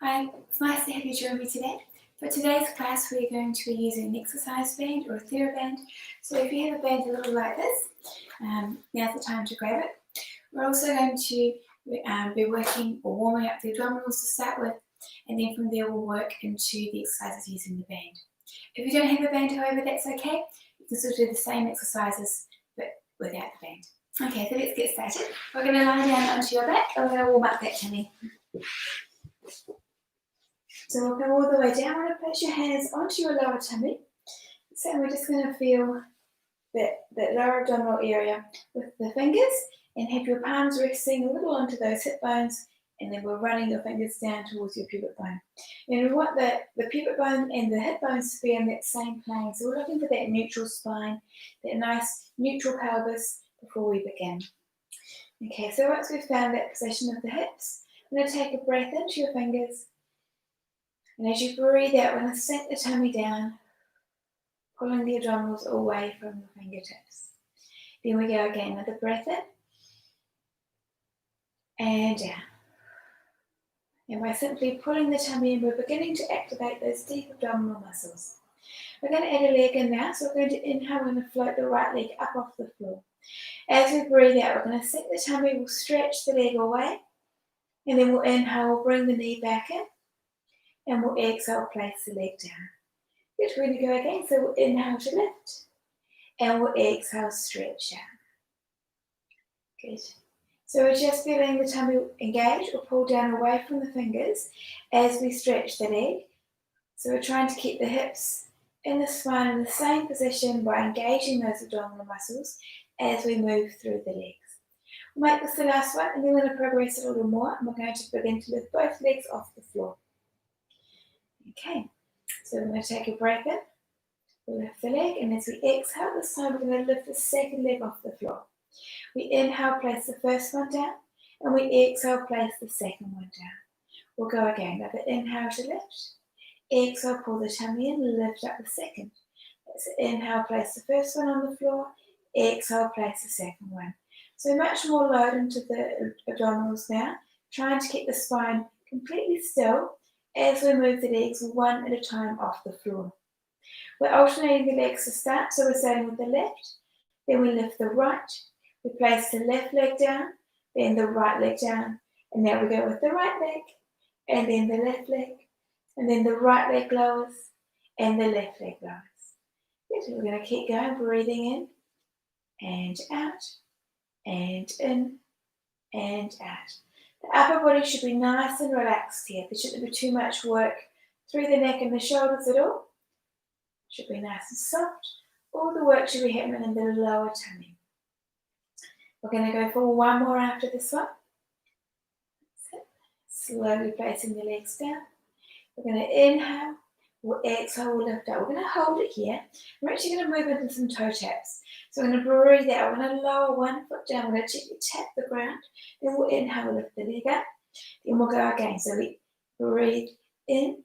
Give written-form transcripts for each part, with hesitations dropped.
Hi, it's nice to have you join me today. For today's class, we're going to be using an exercise band or a TheraBand. So if you have a band a little like this, now's the time to grab it. We're also going to be working or warming up the abdominals to start with, and then from there we'll work into the exercises using the band. If you don't have a band, however, that's okay. You can still do the same exercises, but without the band. Okay, so let's get started. We're going to lie down onto your back, and we're going to warm up that tummy. So we'll come all the way down. I want to place your hands onto your lower tummy. So we're just going to feel that lower abdominal area with the fingers and have your palms resting a little onto those hip bones, and then we're running your fingers down towards your pubic bone. And we want the pubic bone and the hip bones to be in that same plane. So we're looking for that neutral spine, that nice neutral pelvis before we begin. Okay, so once we've found that position of the hips, I'm going to take a breath into your fingers. And as you breathe out, we're going to sink the tummy down, pulling the abdominals away from the fingertips. Then we go again, another breath in, and down. And by simply pulling the tummy in, we're beginning to activate those deep abdominal muscles. We're going to add a leg in now, so we're going to inhale, we're going to float the right leg up off the floor. As we breathe out, we're going to sink the tummy, we'll stretch the leg away, and then we'll inhale, we'll bring the knee back in, and we'll exhale, place the leg down. Good, we're going to go again, so we'll inhale to lift, and we'll exhale, stretch down. Good. So we're just feeling the tummy engage or pull down away from the fingers as we stretch the leg. So we're trying to keep the hips and the spine in the same position by engaging those abdominal muscles as we move through the legs. We'll make this the last one, and then we're going to progress a little more, and we're going to begin to lift both legs off the floor. Okay, so we're going to take a breath in, we'll lift the leg, and as we exhale, this time we're going to lift the second leg off the floor. We inhale, place the first one down, and we exhale, place the second one down. We'll go again, another inhale to lift, exhale, pull the tummy in, lift up the second. Let's inhale, place the first one on the floor, exhale, place the second one. So much more load into the abdominals now, trying to keep the spine completely still as we move the legs one at a time off the floor. We're alternating the legs to start, so we're starting with the left, then we lift the right, we place the left leg down, then the right leg down, and now we go with the right leg, and then the left leg, and then the right leg lowers, and the left leg lowers. Good, we're going to keep going, breathing in, and out, and in, and out. The upper body should be nice and relaxed here. There shouldn't be too much work through the neck and the shoulders at all. It should be nice and soft. All the work should be happening in the lower tummy. We're going to go for one more after this one. That's it. Slowly placing the legs down. We're going to inhale, we'll exhale, we'll lift up. We're going to hold it here. We're actually going to move into some toe taps. So we're going to breathe out. We're going to lower one foot down. We're going to gently tap the ground. Then we'll inhale, lift the leg up. Then we'll go again. So we breathe in,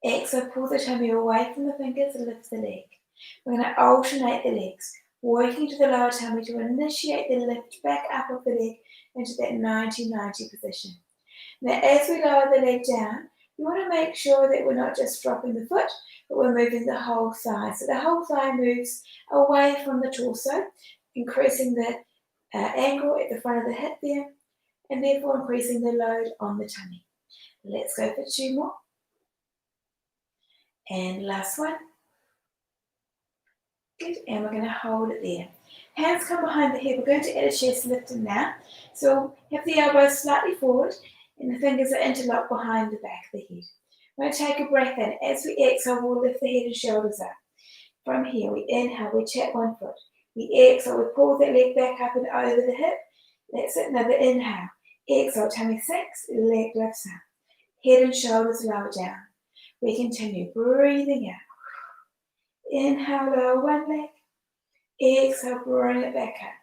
exhale, pull the tummy away from the fingers and lift the leg. We're going to alternate the legs, working to the lower tummy to initiate the lift back up of the leg into that 90-90 position. Now, as we lower the leg down, we want to make sure that we're not just dropping the foot, but we're moving the whole thigh. So the whole thigh moves away from the torso, increasing the angle at the front of the hip there, and therefore increasing the load on the tummy. Let's go for two more. And last one. Good, and we're going to hold it there. Hands come behind the head. We're going to add a chest lifting now. So have the elbows slightly forward, and the fingers are interlocked behind the back of the head. We're going to take a breath in. As we exhale, we'll lift the head and shoulders up. From here, we inhale, we tap one foot. We exhale, we pull that leg back up and over the hip. That's it, another inhale. Exhale, tummy sinks, leg lifts up. Head and shoulders lower down. We continue breathing out. Inhale, lower one leg. Exhale, bring it back up.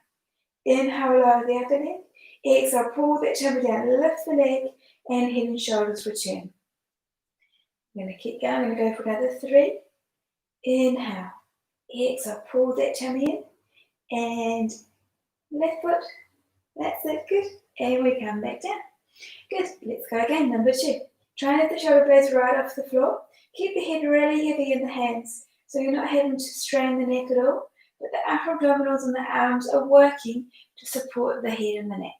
Inhale, lower the other leg. Exhale, pull that tummy down, lift the leg, and head and shoulders return. I'm going to keep going. I'm going to go for another 3. Inhale. Exhale, pull that tummy in, and left foot. That's it, good. And we come back down. Good, let's go again, number 2. Try and lift the shoulder blades right off the floor. Keep the head really heavy in the hands, so you're not having to strain the neck at all, but the upper abdominals and the arms are working to support the head and the neck.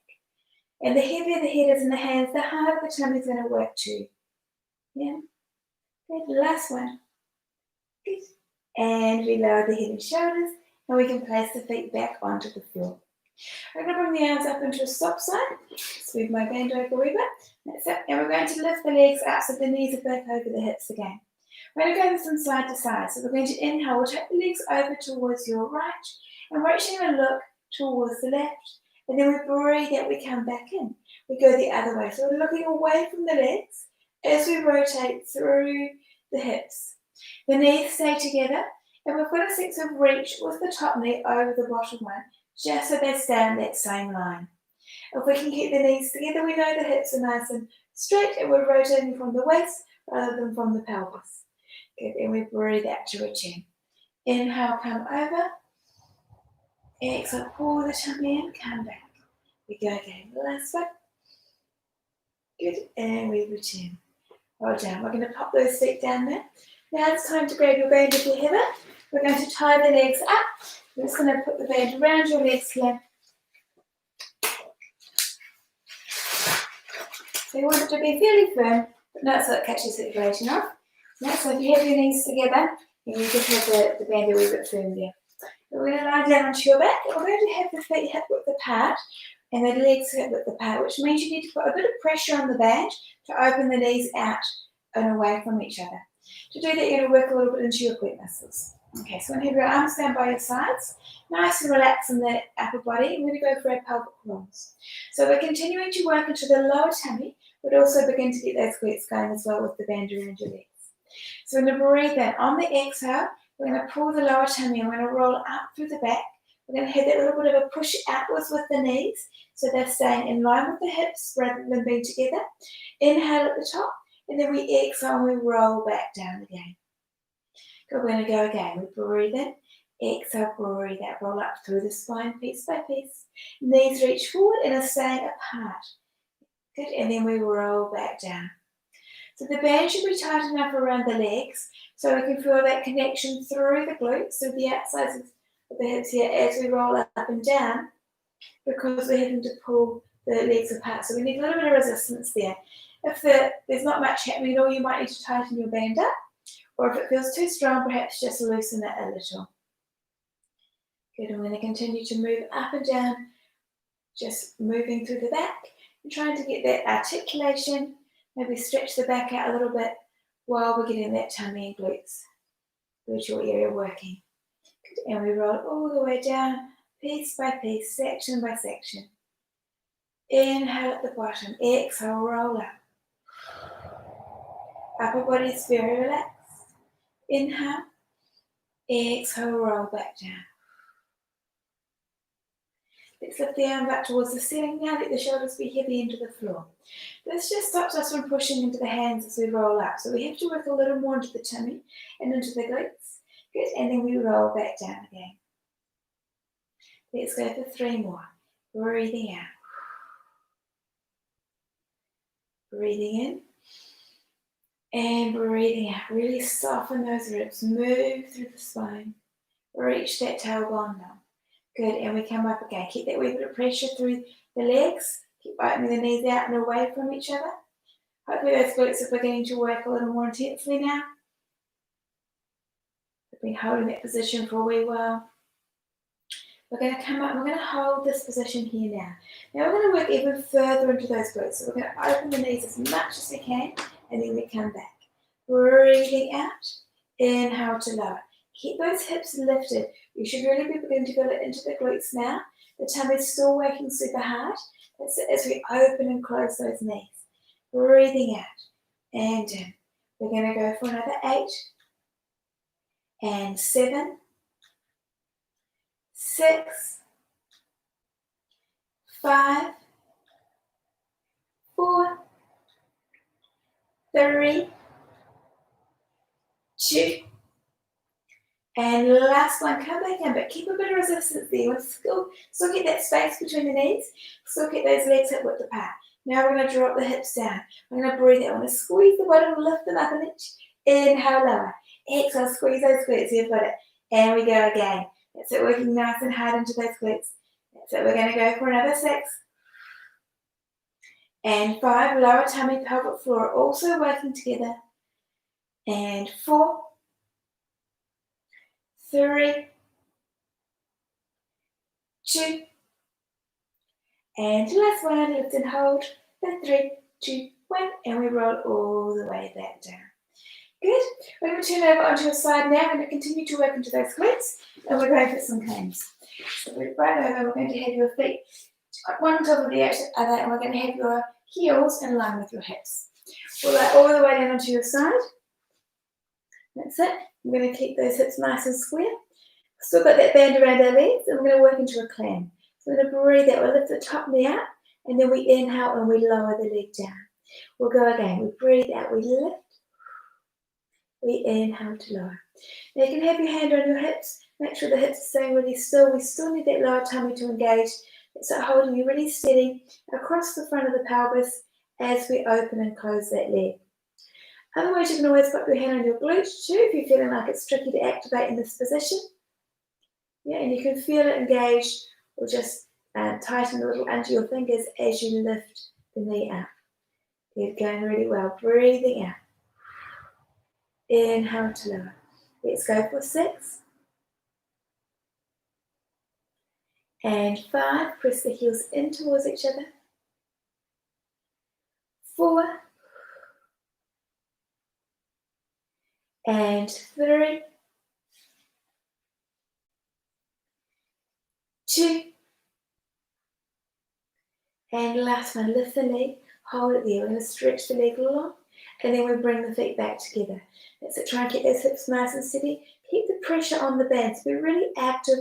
And the heavier the head is in the hands, the harder the tummy is going to work too. Yeah? Good. Last one. Good. And we lower the head and shoulders, and we can place the feet back onto the floor. I'm going to bring the arms up into a stop sign. Move my band over a wee bit. That's it. And we're going to lift the legs up so the knees are back over the hips again. We're going to go from side to side. So we're going to inhale. We'll take the legs over towards your right, and we're actually going to look towards the left. And then we breathe out, we come back in. We go the other way. So we're looking away from the legs as we rotate through the hips. The knees stay together, and we've got a sense of reach with the top knee over the bottom one, just so they stay in that same line. If we can keep the knees together, we know the hips are nice and straight, and we're rotating from the waist rather than from the pelvis. Good, and we breathe out to return. Inhale, come over. Exhale, pull the tummy in, come back. We go again. Last one. Good, and we return. Well done. We're going to pop those feet down there. Now it's time to grab your band if you have it. We're going to tie the legs up. We're just going to put the band around your legs here. So you want it to be fairly firm, but not so it catches circulation off. So if you have your knees together, you just have the band a wee bit firm there. We're going to lie down onto your back. We're going to have the feet hip width apart and the legs hip width apart, which means you need to put a bit of pressure on the band to open the knees out and away from each other. To do that, you're going to work a little bit into your glute muscles. Okay, so I'm going to have your arms down by your sides, nice and relaxed in the upper body. I'm going to go for our pelvic rolls. So we're continuing to work into the lower tummy, but also begin to get those glutes going as well with the band around your legs. So we're going to breathe in. On the exhale, we're going to pull the lower tummy and we're going to roll up through the back. We're going to have that little bit of a push outwards with the knees, so they're staying in line with the hips rather than being together. Inhale at the top, and then we exhale and we roll back down again. Good, we're going to go again. We breathe in, exhale, breathe out, roll up through the spine piece by piece. Knees reach forward and are staying apart. Good, and then we roll back down. So the band should be tight enough around the legs so we can feel that connection through the glutes, through the outsides of the hips here as we roll up and down, because we're having to pull the legs apart. So we need a little bit of resistance there. If there's not much happening at all, you might need to tighten your band up, or if it feels too strong, perhaps just loosen it a little. Good, I'm going to continue to move up and down, just moving through the back and trying to get that articulation. Maybe stretch the back out a little bit while we're getting that tummy and glutes, gluteal area working. Good. And we roll all the way down, piece by piece, section by section. Inhale at the bottom, exhale, roll up. Upper body is very relaxed. Inhale, exhale, roll back down. Let's lift the arms up towards the ceiling now. Let the shoulders be heavy into the floor. This just stops us from pushing into the hands as we roll up. So we have to work a little more into the tummy and into the glutes. Good, and then we roll back down again. Let's go for 3 more. Breathing out. Breathing in. And breathing out. Really soften those ribs. Move through the spine. Reach that tailbone down. Good, and we come up again. Keep that wee bit of pressure through the legs. Keep opening the knees out and away from each other. Hopefully those glutes are beginning to work a little more intensely now. We've been holding that position for a wee while. We're going to come up, we're going to hold this position here now. Now we're going to work even further into those glutes. So we're going to open the knees as much as we can, and then we come back. Breathing out, inhale to lower. Keep those hips lifted. You should really be beginning to go into the glutes now. The tummy's still working super hard. That's it, as we open and close those knees. Breathing out and in. We're going to go for another 8 and 7, 6, 5, 4, 3, 2, and last one, come back in, but keep a bit of resistance there. Still get that space between the knees. Still get those legs hip width apart. Now we're going to drop the hips down. We're going to breathe out. I'm going to squeeze the bottom, lift them up an inch. Inhale, lower. Exhale, squeeze those glutes. You've got it. And we go again. That's it, working nice and hard into those glutes. That's it, we're going to go for another 6. And 5, lower tummy, pelvic floor, also working together. And 4, 3, 2, and last one, lift and hold. 3, 2, 1, and we roll all the way back down. Good. We're going to turn over onto your side now. We're going to continue to work into those glutes, and we're going for some clams. So we're right over. We're going to have your feet one on top of the other, and we're going to have your heels in line with your hips. Pull that all the way down onto your side. That's it. We're going to keep those hips nice and square. Still got that band around our legs, and we're going to work into a clam. So we're going to breathe out. We'll lift the top knee up, and then we inhale and we lower the leg down. We'll go again. We breathe out. We lift. We inhale to lower. Now you can have your hand on your hips. Make sure the hips are staying really still. We still need that lower tummy to engage. So holding you really steady across the front of the pelvis as we open and close that leg. Otherwise, you can always put your hand on your glutes too if you're feeling like it's tricky to activate in this position. Yeah, and you can feel it engage or just tighten a little under your fingers as you lift the knee up. You're going really well. Breathing out. Inhale to lower. Let's go for 6. And 5. Press the heels in towards each other. 4. And 3. 2. And last one, lift the leg, hold it there. We're going to stretch the leg long, and then we bring the feet back together. That's it. Try and keep those hips nice and steady. Keep the pressure on the band. So be really active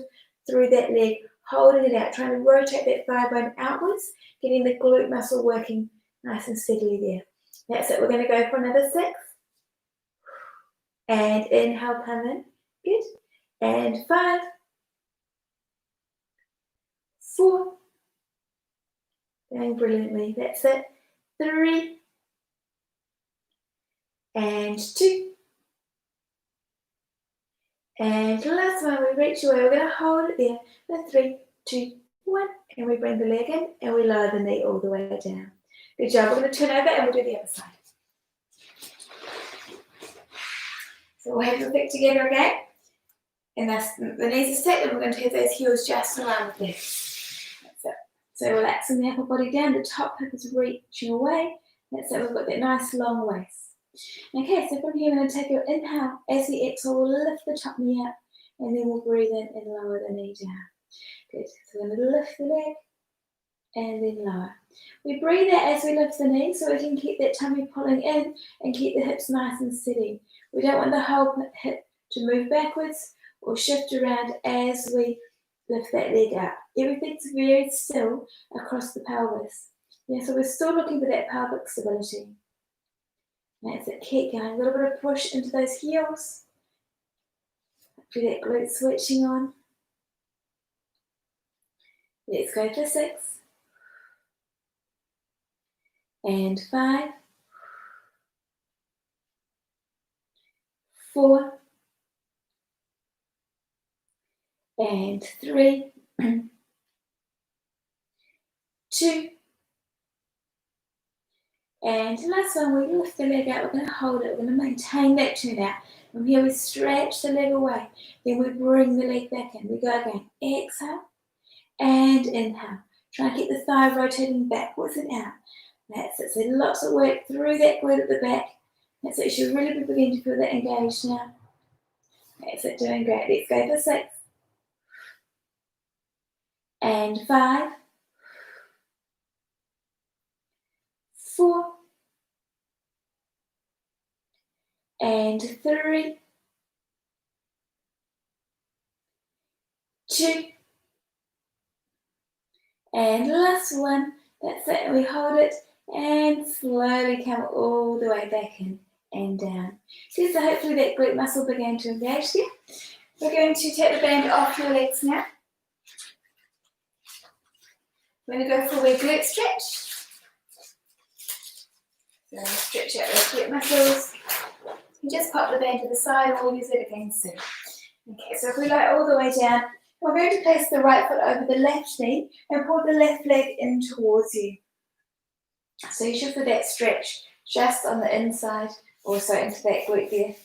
through that leg, holding it out, trying to rotate that thigh bone outwards, getting the glute muscle working nice and steadily there. That's it. We're going to go for another 6. And inhale, come in. Good. And 5, 4. Going brilliantly. That's it. 3. And 2. And last one, we reach away. We're going to hold it there. 3, 2, 1. And we bring the leg in and we lower the knee all the way down. Good job. We're going to turn over and we'll do the other side. So we'll have the feet together again. And that's the knees are set, and we're going to have those heels just around the leg. That's it. So relaxing the upper body down, the top hip is reaching away. That's it, we've got that nice long waist. Okay, so from here we're going to take your inhale. As we exhale, we'll lift the top knee up, and then we'll breathe in and lower the knee down. Good, so we're going to lift the leg, and then lower. We breathe out as we lift the knee, so we can keep that tummy pulling in, and keep the hips nice and steady. We don't want the whole hip to move backwards, or shift around as we lift that leg up. Everything's very still across the pelvis. Yeah, so we're still looking for that pelvic stability. That's it, keep going. A little bit of push into those heels. Do that glute switching on. Let's go for 6. And 5. 4. And 3, 2, and last one, we lift the leg out, we're going to hold it, we're going to maintain that turn out. From here we stretch the leg away, then we bring the leg back in. We go again, exhale and inhale. Try and keep the thigh rotating backwards and out. That's it, so lots of work through that glute at the back. That's it, you should really be beginning to feel that engaged now. That's it, doing great. Let's go for 6. And 5, 4, and 3, 2, and last one. That's it, and we hold it and slowly come all the way back in and down. So hopefully that glute muscle began to engage there. We're going to take the band off your legs now. We're going to go for a glute stretch. So stretch out those glute muscles. You just pop the band to the side or use it against it. Okay, so if we lie all the way down, we're going to place the right foot over the left knee and pull the left leg in towards you. So you should feel that stretch just on the inside, also into that glute there,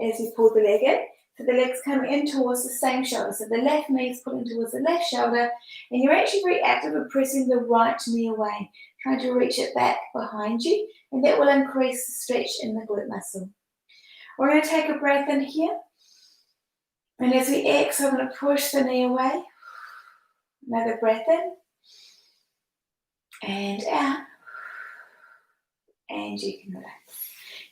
as you pull the leg in. So the leg's coming in towards the same shoulder. So the left knee is pulling towards the left shoulder, and you're actually very active at pressing the right knee away, trying to reach it back behind you, and that will increase the stretch in the glute muscle. We're going to take a breath in here, and as we exhale, I'm going to push the knee away. Another breath in, and out, and you can relax.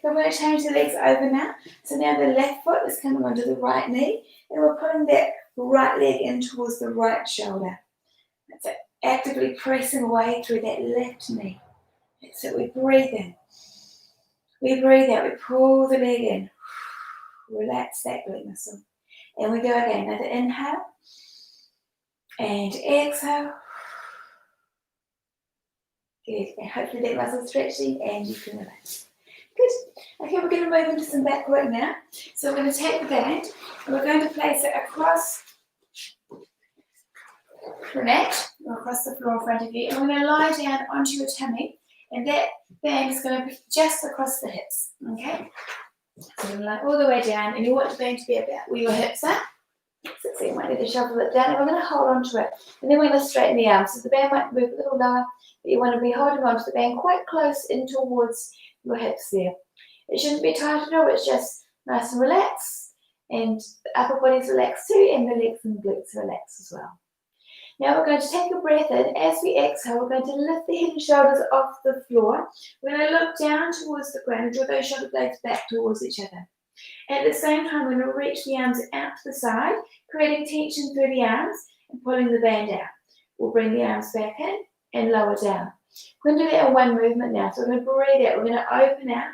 So we're going to change the legs over now. So now the left foot is coming onto the right knee, and we're putting that right leg in towards the right shoulder. That's it. Actively pressing away through that left knee. That's it. We breathe in. We breathe out. We pull the leg in. Relax that glute muscle. And we go again. Another inhale. And exhale. Good. And hopefully that muscle's stretching and you can relax. Good. Okay, we're going to move into some back work now. So we're going to take the band and we're going to place it across the mat or across the floor in front of you. And we're going to lie down onto your tummy, and that band is going to be just across the hips. Okay? So you're going to lie all the way down, and you want the band to be about where your hips are. So you might need to shuffle it down, and we're going to hold on to it. And then we're going to straighten the arms. So the band might move a little lower, but you want to be holding on to the band quite close in towards your hips there. It shouldn't be tight at all, it's just nice and relaxed, and the upper body's relaxed too, and the legs and glutes relax as well. Now we're going to take a breath in. As we exhale, we're going to lift the head and shoulders off the floor. We're going to look down towards the ground and draw those shoulder blades back towards each other. At the same time, we're going to reach the arms out to the side, creating tension through the arms and pulling the band out. We'll bring the arms back in and lower down. We're going to do that in one movement now. So we're going to breathe out. We're going to open out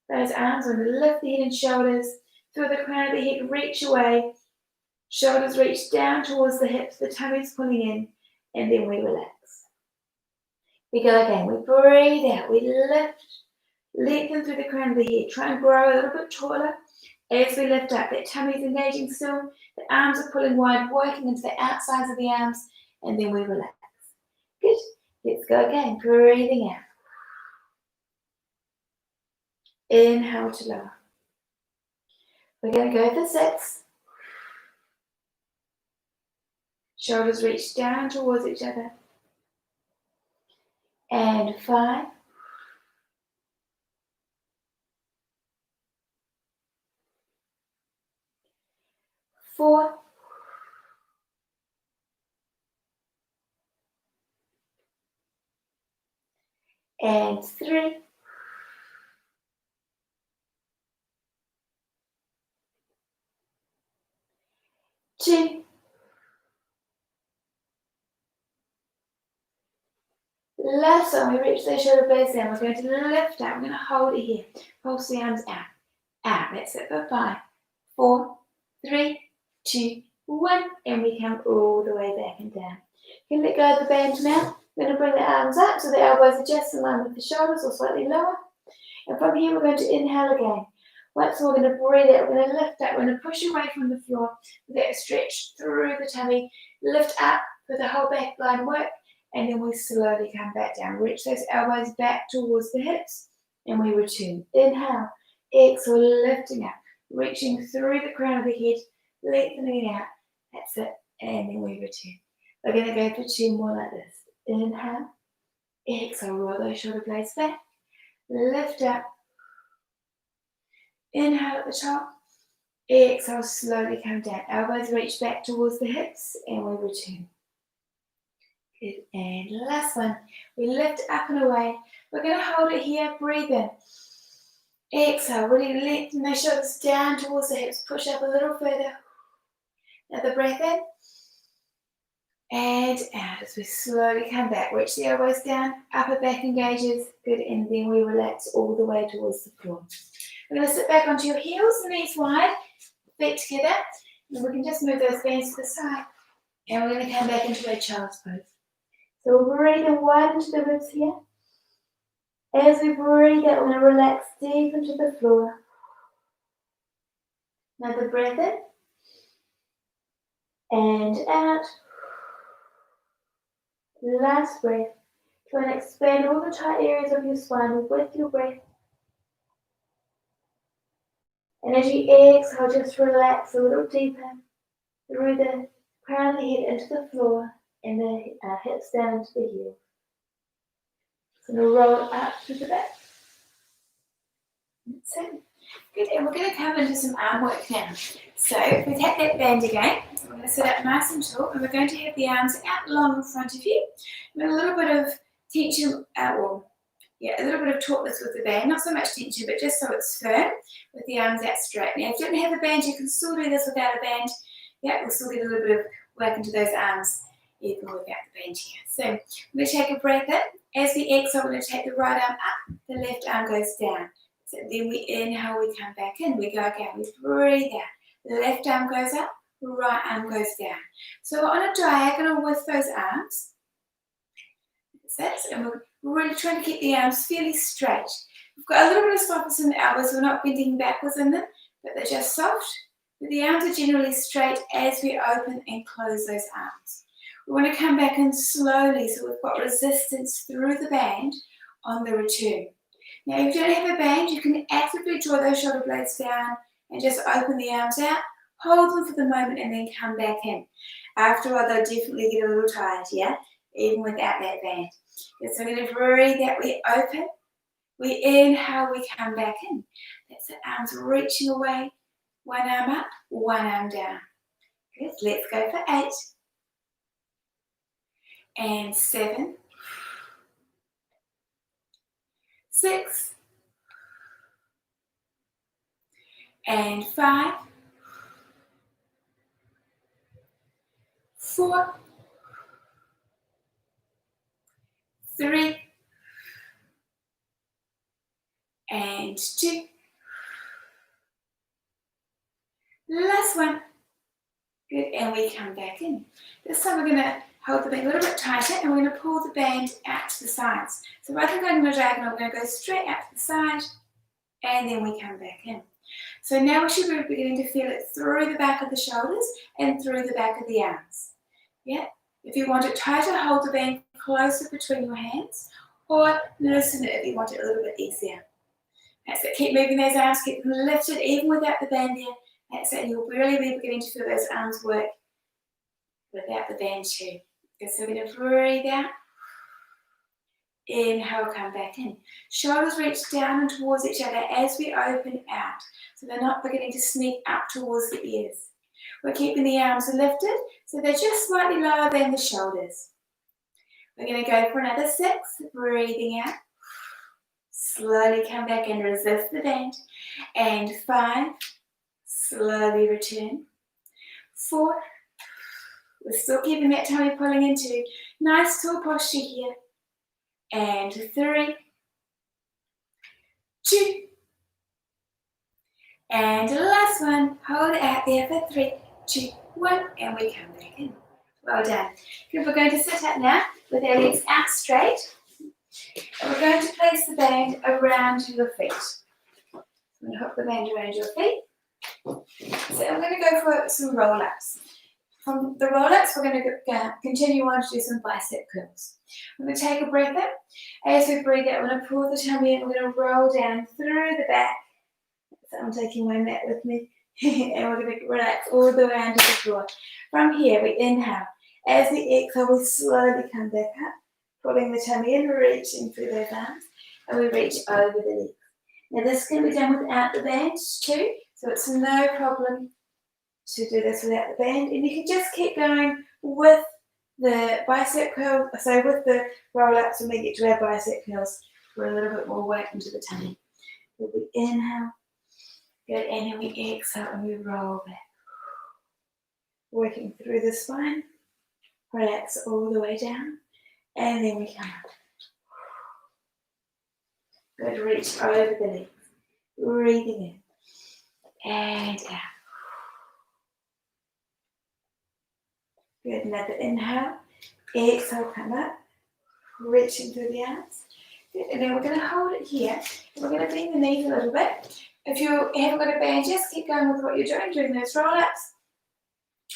those arms. We're going to lift the head and shoulders through the crown of the head, reach away. Shoulders reach down towards the hips, the tummy's pulling in, and then we relax. We go again. We breathe out. We lift, lengthen through the crown of the head. Try and grow a little bit taller as we lift up. That tummy's engaging still. The arms are pulling wide, working into the outsides of the arms, and then we relax. Good. Let's go again. Breathing out. Inhale to lower. We're going to go for 6. Shoulders reach down towards each other. And 5. Four. 3. Two. Last time we reach those shoulder blades down, we're going to lift up. We're going to hold it here. Pulse the arms out. Out. That's it for 5, 4, 3, 2, 1. And we come all the way back and down. You can let go of the band now. We're going to bring the arms up so the elbows are just in line with the shoulders or slightly lower. And from here, we're going to inhale again. Once more, we're going to breathe out. We're going to lift up. We're going to push away from the floor. With that stretch through the tummy. Lift up for the whole back line work. And then we slowly come back down. Reach those elbows back towards the hips. And we return. Inhale. Exhale, lifting up. Reaching through the crown of the head. Lengthening it out. That's it. And then we return. We're going to go for 2 more like this. Inhale. Exhale, roll those shoulder blades back. Lift up. Inhale at the top. Exhale, slowly come down. Elbows reach back towards the hips. And we return. Good. And last one. We lift up and away. We're going to hold it here. Breathe in. Exhale. Really lengthen those shoulders down towards the hips. Push up a little further. Another breath in. And out as we slowly come back. Reach the elbows down. Upper back engages. Good. And then we relax all the way towards the floor. We're going to sit back onto your heels, knees wide, feet together. And we can just move those bands to the side. And we're going to come back into a child's pose. So we're breathing wide into the ribs here. As we breathe out, we're going to relax deep into the floor. Another breath in and out. Last breath. Try and expand all the tight areas of your spine with your breath. And as you exhale, just relax a little deeper through the crown of the head into the floor and the hips down into the heels. So we'll roll it up to the back. That's it. Good, and we're going to come into some arm work now. So if we take that band again, we're going to sit up nice and tall, and we're going to have the arms out long in front of you, with a little bit of tension, a little bit of tautness with the band, not so much tension, but just so it's firm, with the arms out straight. Now, if you don't have a band, you can still do this without a band. Yeah, we'll still get a little bit of work into those arms, even without the band here. So I'm going to take a breath in. As we exhale, we're going to take the right arm up, the left arm goes down. So then we inhale, we come back in, we go again, we breathe out. The left arm goes up, the right arm goes down. So we're on a diagonal with those arms. That's it. And we're really trying to keep the arms fairly straight. We've got a little bit of softness in the elbows, we're not bending backwards in them, but they're just soft. But the arms are generally straight as we open and close those arms. We want to come back in slowly so we've got resistance through the band on the return. Now, if you don't have a band, you can actively draw those shoulder blades down and just open the arms out, hold them for the moment, and then come back in. After a while, they'll definitely get a little tired, yeah? Even without that band. So we're going to breathe out, we open, we inhale, we come back in. That's it, arms reaching away, one arm up, one arm down. Good, let's go for 8. And 7. 6. And 5. 4. 3. And 2. Last one. Good, and we come back in. This time we're going to hold the band a little bit tighter and we're going to pull the band out to the sides. So rather than going in a diagonal, we're going to go straight out to the side and then we come back in. So now we should be beginning to feel it through the back of the shoulders and through the back of the arms. Yeah. If you want it tighter, hold the band closer between your hands or loosen it if you want it a little bit easier. That's it. Keep moving those arms, keep them lifted even without the band there. That's it. You'll really be beginning to feel those arms work without the band too. Good. So we're going to breathe out. Inhale, come back in. Shoulders reach down and towards each other as we open out. So they're not beginning to sneak up towards the ears. We're keeping the arms lifted, so they're just slightly lower than the shoulders. We're going to go for another 6. Breathing out. Slowly come back and resist the bend. And 5. Slowly return. 4. We're still keeping that tummy pulling into nice tall posture here. And 3. 2. And last one. Hold it out there for 3, 2, 1. And we come back in. Well done. Good. We're going to sit up now with our legs out straight. And we're going to place the band around your feet. I'm going to hook the band around your feet. So I'm going to go for some roll-ups. From the roll-ups, we're going to continue on to do some bicep curls. We're going to take a breath in. As we breathe out, we're going to pull the tummy in. We're going to roll down through the back. So I'm taking my mat with me. And we're going to relax all the way onto the floor. From here, we inhale. As we exhale, we slowly come back up, pulling the tummy in, reaching through those arms, and we reach over the legs. Now this can be done without the band too, so it's no problem to do this without the band. And you can just keep going with the bicep curl, so with the roll-ups when we get to our bicep curls for a little bit more weight into the tummy. So we inhale, good, and then we exhale and we roll back. Working through the spine, relax all the way down, and then we come up. Good, reach over the legs, breathing in and out. Good, another inhale, exhale, come up, reaching through the arms. Good. And then we're going to hold it here. And we're going to bend the knees a little bit. If you haven't got a band, just keep going with what you're doing those roll-ups.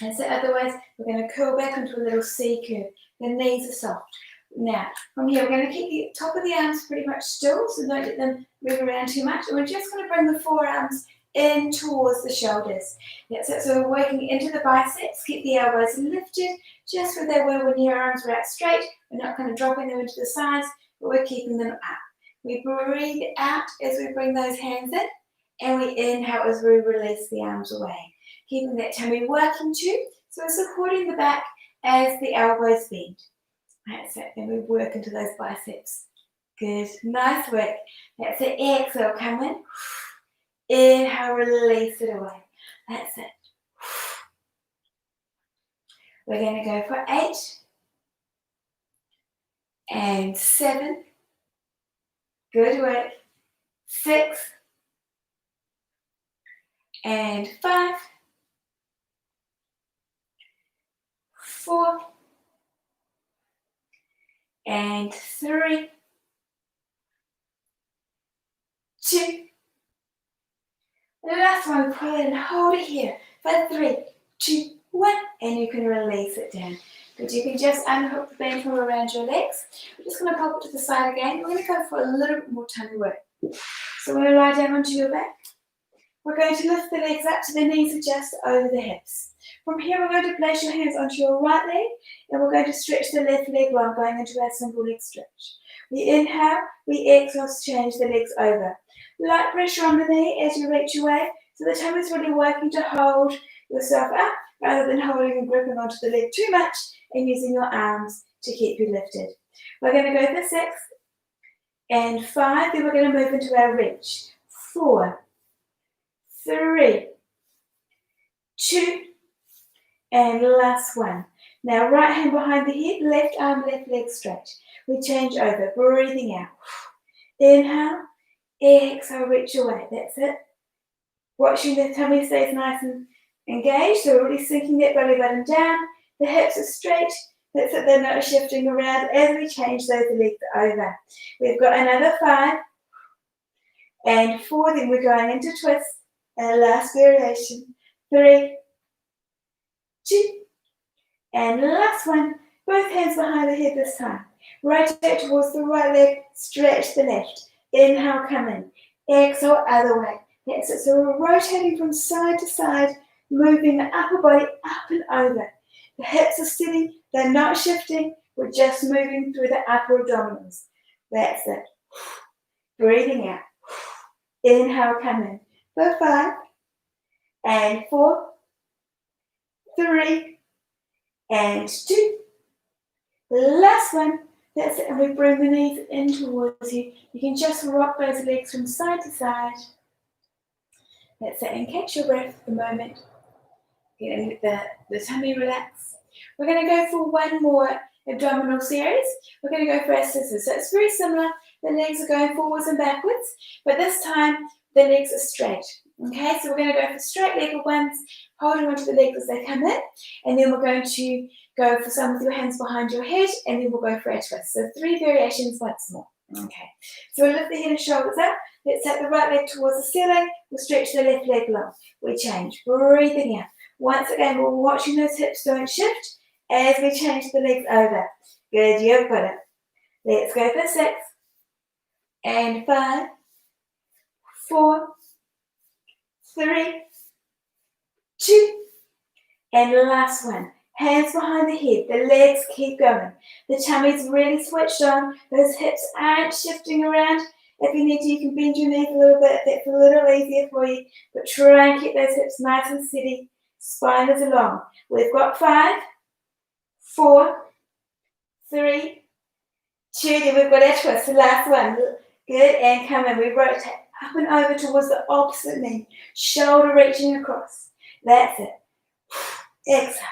And so otherwise, we're going to curl back into a little C curve. The knees are soft. Now, from here, we're going to keep the top of the arms pretty much still, so don't let them move around too much. And we're just going to bring the forearms in towards the shoulders. That's it. So we're working into the biceps. Keep the elbows lifted, just where they were when your arms were out straight. We're not kind of dropping them into the sides, but we're keeping them up. We breathe out as we bring those hands in, and we inhale as we release the arms away. Keeping that tummy working too, so we're supporting the back as the elbows bend. That's it, and we work into those biceps. Good, nice work. That's it, exhale, come in. Inhale, release it away. That's it. We're going to go for 8 and 7. Good work. 6 and 5. 4 and 3. 2. The last one, pull it and hold it here for 3, 2, 1, and you can release it down. Good, you can just unhook the band from around your legs. We're just going to pop it to the side again. We're going to go for a little bit more tummy work. So when you lie down onto your back, we're going to lift the legs up to the knees are just over the hips. From here, we're going to place your hands onto your right leg, and we're going to stretch the left leg while going into our single leg stretch. We inhale, we exhale, change the legs over. Light pressure on the knee as you reach away, so the tummy is really working to hold yourself up rather than holding and gripping onto the leg too much and using your arms to keep you lifted. We're going to go for 6 and 5, then we're going to move into our reach. 4, 3, 2, and last one. Now right hand behind the head, left arm, left leg straight. We change over, breathing out. Inhale, exhale, reach away. That's it. Watching the tummy stays nice and engaged, so we're really sinking that belly button down. The hips are straight. That's it, they're not shifting around as we change those legs over. We've got another 5 and 4, then we're going into twist. And last variation. 3, 2, and last one. Both hands behind the head this time. Rotate towards the right leg, stretch the left. Inhale, come in. Exhale, other way. That's it. So we're rotating from side to side, moving the upper body up and over. The hips are steady, they're not shifting. We're just moving through the upper abdominals. That's it. Breathing out. Inhale, come in. For 5 and 4, 3 and 2. Last one. That's it. And we bring the knees in towards you. You can just rock those legs from side to side. That's it. And catch your breath for the moment. Getting the tummy relax. We're going to go for one more abdominal series. We're going to go for our scissors. So it's very similar. The legs are going forwards and backwards, but this time the legs are straight. Okay, so we're going to go for straight legged ones, holding onto the legs as they come in, and then we're going to go for some with your hands behind your head, and then we'll go for our twist. So 3 variations once more. Okay, so we'll lift the head and shoulders up. Let's take the right leg towards the ceiling. We'll stretch the left leg long. We change, breathing out. Once again, we're watching those hips don't shift as we change the legs over. Good, you've got it. Let's go for 6 and 5, 4, 3, 2, and last one. Hands behind the head, the legs keep going. The tummy's really switched on. Those hips aren't shifting around. If you need to, you can bend your knees a little bit. That's a little easier for you. But try and keep those hips nice and steady. Spine is along. We've got 5, 4, 3, 2. Then we've got our twist. The last one. Good. And come in. We rotate up and over towards the opposite knee. Shoulder reaching across. That's it. Exhale.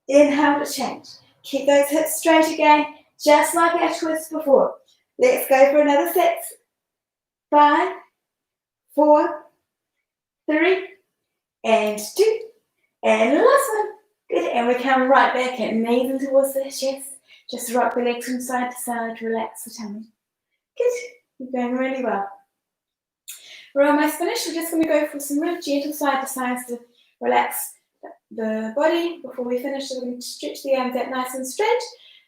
Inhale to change. Keep those hips straight again, just like our twist before. Let's go for another 6, 5, 4, 3, and 2. And the last one. Good. And we come right back in, knees in towards the chest. Just rock the legs from side to side, relax the tummy. Good. You're going really well. We're almost finished. We're just going to go for some real gentle side to sides to relax the body before we finish. So we're going to stretch the arms out nice and straight.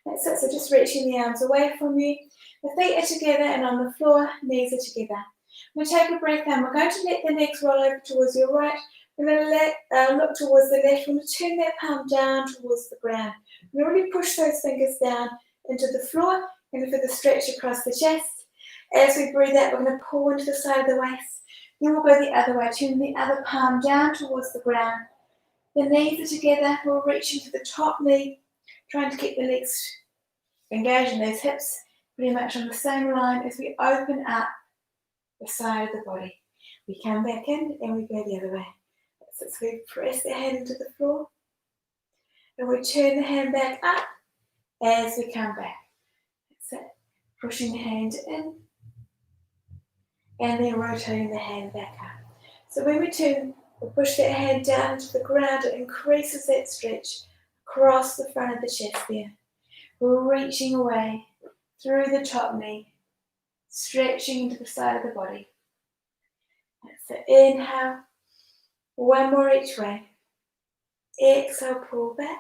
That's it. So just reaching the arms away from you. The feet are together and on the floor, knees are together. We're going to take a breath in. We're going to let the legs roll over towards your right. We're going to look towards the left. We're going to turn that palm down towards the ground. We're going to really push those fingers down into the floor and for the stretch across the chest. As we breathe out, we're going to pull into the side of the waist. Then we'll go the other way, turn the other palm down towards the ground. The knees are together. We're reaching to the top knee, trying to keep the legs engaged in those hips, pretty much on the same line as we open up the side of the body. We come back in and we go the other way. So we press the hand into the floor and we turn the hand back up as we come back. That's it. Pushing the hand in and then rotating the hand back up. So when we turn, we push that hand down to the ground. It increases that stretch across the front of the chest there. We're reaching away through the top knee, stretching into the side of the body. That's it. Inhale, one more each way. Exhale, pull back.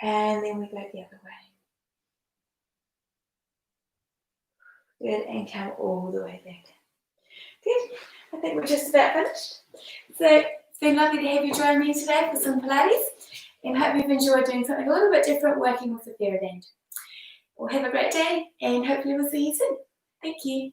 And then we go the other way. Good, and come all the way back. Good. I think we're just about finished. So it's been lovely to have you join me today for some Pilates, and hope you've enjoyed doing something a little bit different working with the TheraBand. Well, have a great day, and hopefully we'll see you soon. Thank you.